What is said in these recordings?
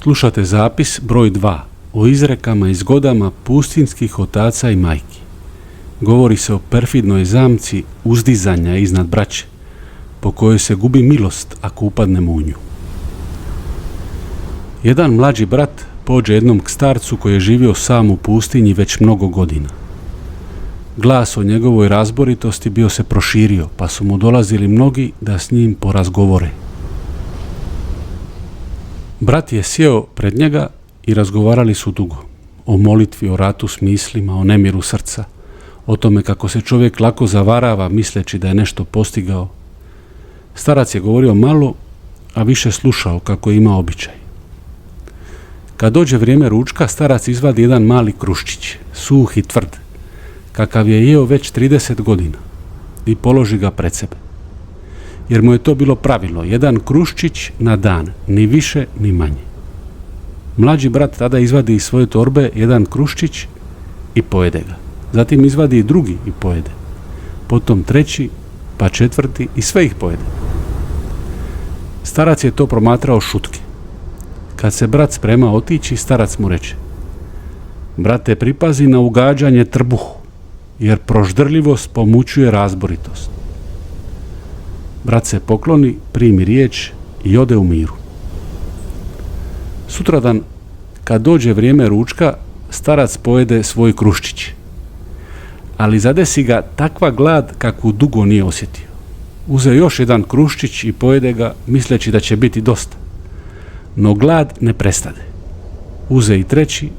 Slušate zapis broj 2 o izrekama i zgodama pustinskih otaca i majki. Govori se o perfidnoj zamci uzdizanja iznad braće, po kojoj se gubi milost ako upadnemo u nju. Jedan mlađi brat pođe jednom k starcu koji je živio sam u pustinji već mnogo godina. Glas o njegovoj razboritosti bio se proširio, pa su mu dolazili mnogi da s njim porazgovore. Brat je sjeo pred njega i razgovarali su dugo. O molitvi, o ratu s mislima, o nemiru srca, o tome kako se čovjek lako zavarava misleći da je nešto postigao. Starac je govorio malo, a više slušao kako ima običaj. Kad dođe vrijeme ručka, starac izvadi jedan mali kruščić, suh i tvrd, kakav je jeo već 30 godina, i položi ga pred sebe. Jer mu je to bilo pravilo, jedan kruščić na dan, ni više ni manje. Mlađi brat tada izvadi iz svoje torbe jedan kruščić i pojede ga. Zatim izvadi i drugi i pojede. Potom treći, pa četvrti i sve ih pojede. Starac je to promatrao šutke. Kad se brat sprema otići, starac mu reče: brate, pripazi na ugađanje trbuhu, jer proždrljivost pomućuje razboritost. Brat se pokloni, primi riječ i ode u miru. Sutradan, kad dođe vrijeme ručka, starac pojede svoj kruščić. Ali zadesi ga takva glad kakvu dugo nije osjetio. Uze još jedan kruščić i pojede ga, misleći da će biti dosta. No glad ne prestade. Uze i treći,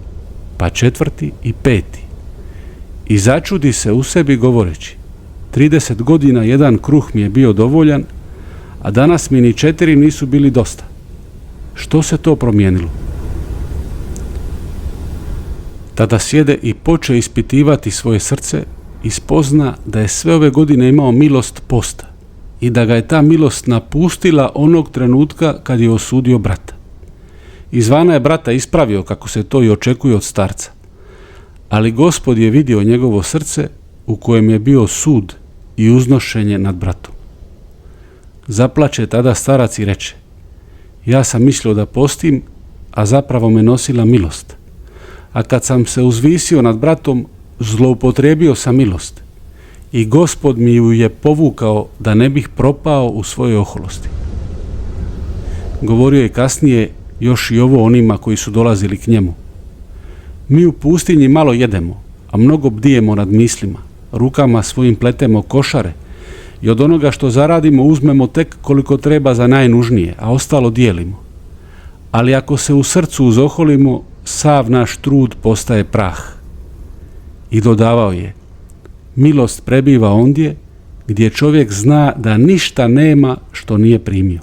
pa četvrti i peti. I začudi se u sebi govoreći: 30 godina jedan kruh mi je bio dovoljan, a danas mi ni 4 nisu bili dosta. Što se to promijenilo? Tada sjede i poče ispitivati svoje srce i spozna da je sve ove godine imao milost posta i da ga je ta milost napustila onog trenutka kad je osudio brata. Izvana je brata ispravio kako se to i očekuje od starca, ali Gospod je vidio njegovo srce u kojem je bio sud i uznošenje nad bratom. Zaplače tada starac i reče: ja sam mislio da postim, a zapravo me nosila milost. A kad sam se uzvisio nad bratom, zloupotrijebio sam milost i Gospod mi ju je povukao da ne bih propao u svojoj oholosti. Govorio je kasnije još i ovo onima koji su dolazili k njemu: mi u pustinji malo jedemo, a mnogo bdijemo nad mislima, rukama svojim pletemo košare i od onoga što zaradimo uzmemo tek koliko treba za najnužnije, a ostalo dijelimo. Ali ako se u srcu uzoholimo, sav naš trud postaje prah. I dodavao je: milost prebiva ondje gdje čovjek zna da ništa nema što nije primio.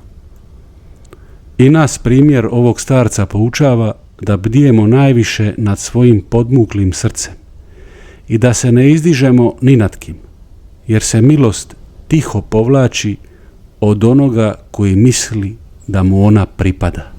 I nas primjer ovog starca poučava da bdijemo najviše nad svojim podmuklim srcem i da se ne izdižemo ni nad kim, jer se milost tiho povlači od onoga koji misli da mu ona pripada.